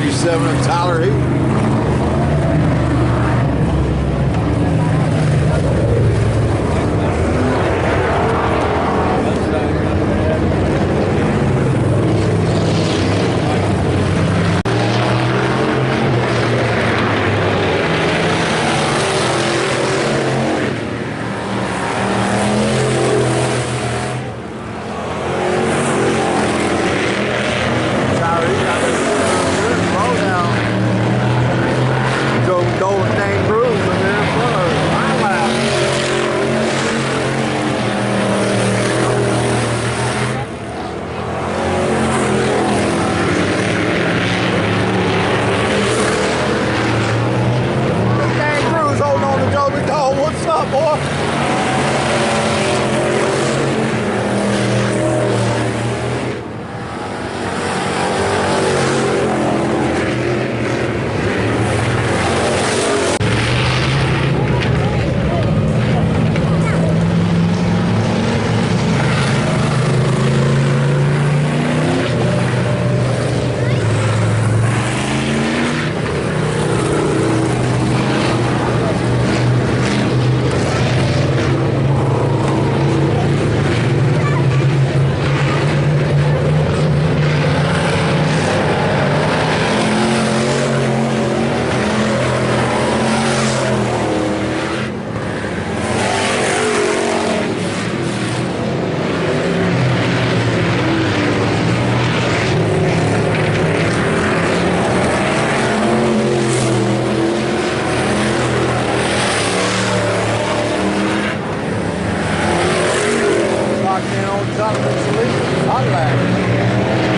187 of Tyler Heath.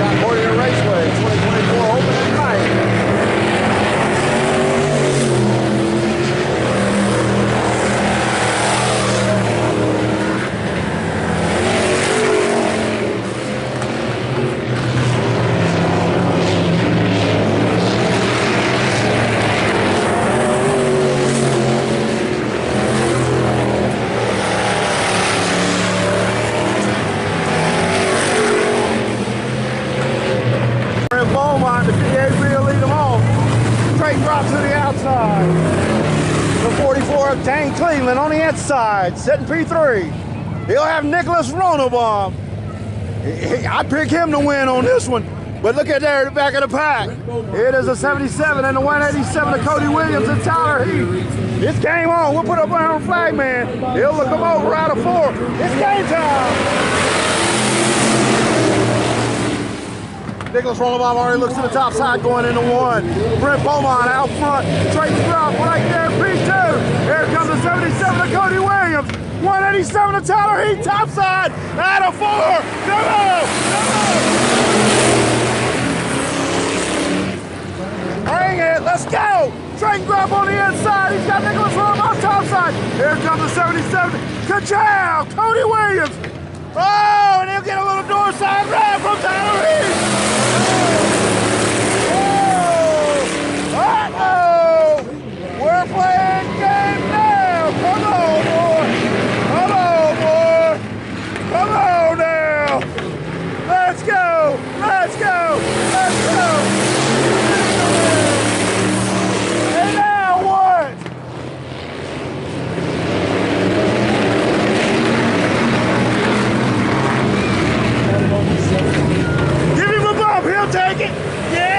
Concordia Raceway, 2024 opening night. The 58 wheel lead them off. Straight drop to the outside. The 44 of Dane Cleveland on the inside, setting P3. He'll have Nicholas Ronenbaum. I pick him to win on this one. But look at there at the back of the pack. It is a 77 and the 187 of Cody Williams and Tyler Heath. It's game on. We'll put up our flag man. He'll look them over out of 4. It's game time. Nicholas Ronenbaum already looks to the top side going into 1. Brent Beaumont out front. Straight drop right there, P2. Here comes the 77 of Cody Williams. 187 of Tyler Heath, top side. Out of 4. Come on, come on. Bring it, let's go. Straight drop on the inside. He's got Nicholas Ronenbaum top side. Here comes the 77. Ka-chow, Cody Williams. Oh, and he'll get a little door side ride from Tyler Heath. Uh-oh! We're playing game now! Come on, boy! Come on, boy! Come on now! Let's go! Let's go! Let's go! And now what? Give him a bump, he'll take it! Yeah!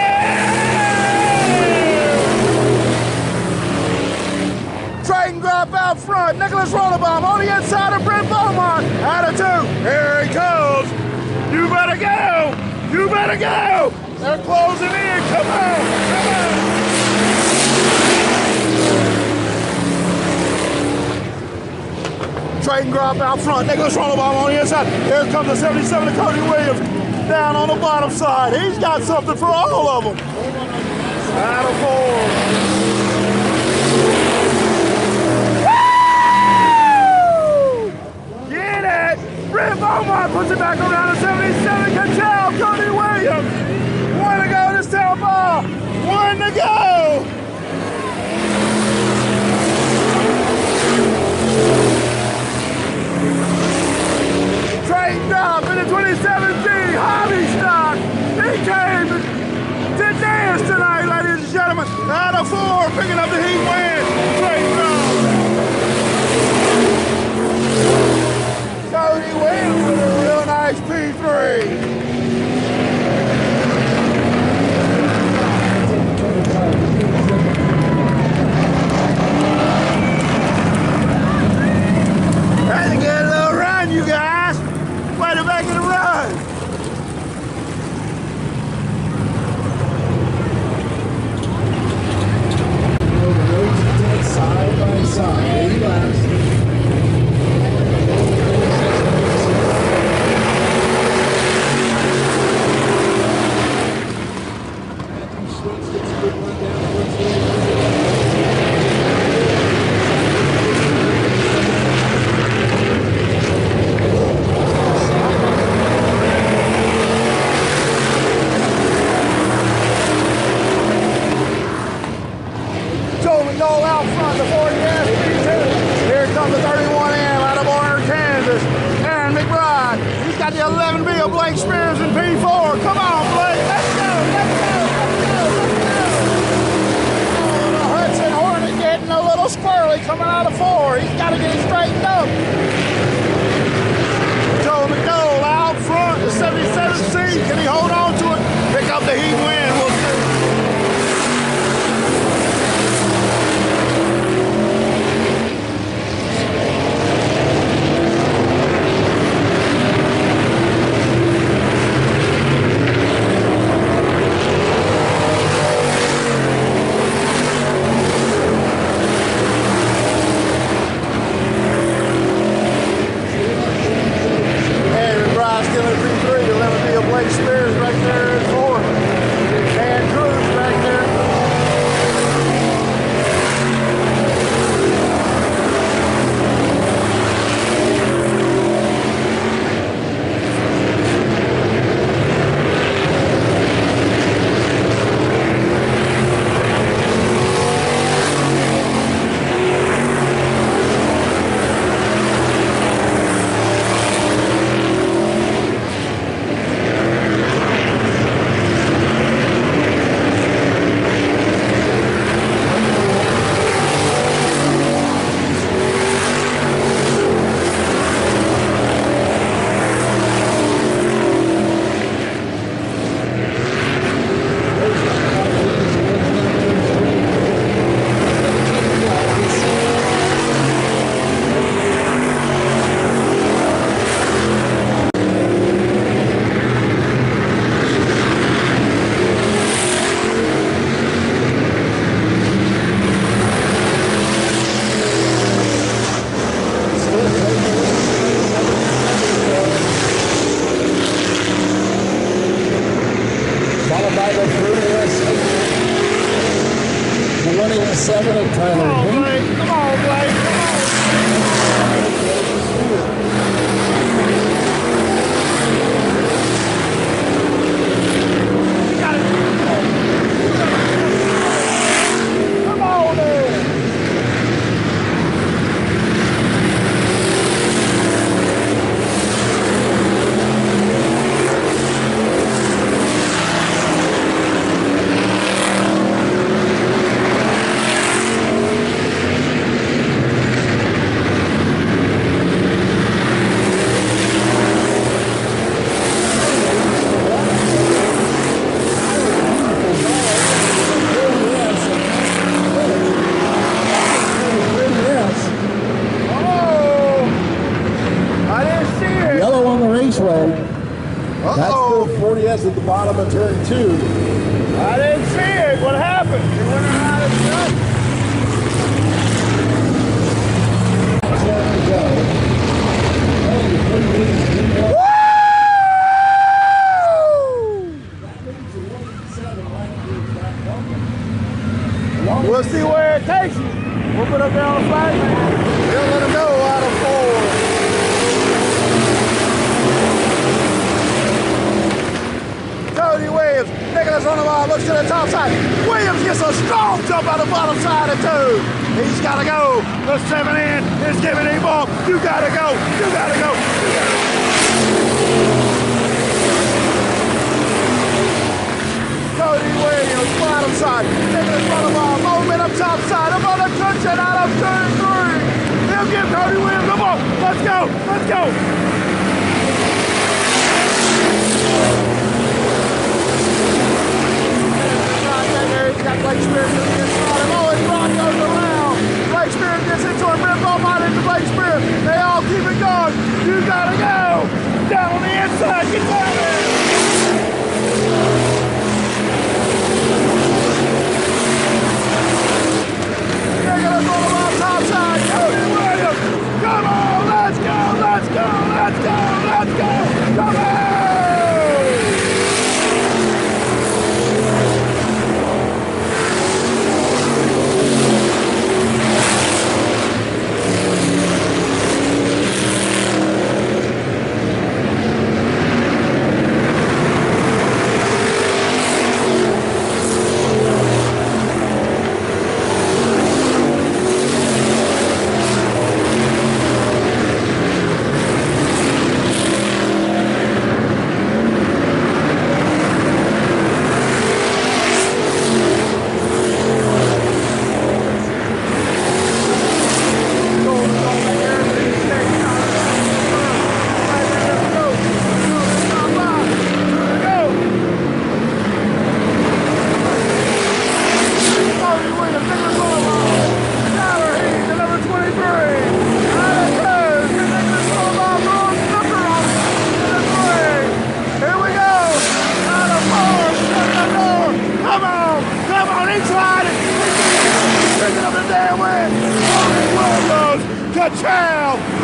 Straight and drop out front. Nicholas Ronenbaum on the inside of Brent Beaumont. Out of 2. Here he comes. You better go. You better go. They're closing in. Come on. Come on. Straight and drop out front. Nicholas Ronenbaum on the inside. Here comes the 77 of Cody Williams. Down on the bottom side. He's got something for all of them. Out of 4. Brent Beaumont puts it back around to 77. Ka-chow, Cody Williams. 1 to go this town ball. 1 to go. Straight drop in the 27G. Hobby stock. He came to dance tonight. of 4, picking up the heat win. Straight drop. Cody Williams with a real nice P3. Had to get a little run, you guys. Way to make it a run. Side by side, 80 laps. Goal out front, the 40S P2. Here comes the 31M out of Warner, Kansas. Aaron McBride. He's got the 11B of Blake Spears in P4. Come on, Blake. Let's go. Let's go. Let's go. Let's go. Oh, the Hudson Hornet getting a little squirrely coming out of 4. He's got to get it straightened up. Joe McDowell out front, the 77C. Can he hold on to it? Pick up the heat win. We'll see. Blake Spears right there in 4. Dan Cruz back there. Seven of Tyler. Come on, Blake. Come on, Blake. Come on. You got it. Come on, there. Raceway. That's the 40S at the bottom of turn 2. I didn't see it. What happened? You went around and stuff. There we go. Woo! We'll see where it takes you. We'll put up there on the flag, man. He'll let him go out of 4. Cody Williams, Nicholas on the ball, looks to the top side. Williams gets a strong jump out the bottom side of 2. He's got to go. The 7 in is giving him up. You got to go. You got to go. You got to go. Cody Williams, bottom side. Nicholas on the ball, outside. Get down there. Nicholas on the top side. Cody Williams. Come on. Let's go. Let's go. Let's go. Let's go. Come on. Ka-chow!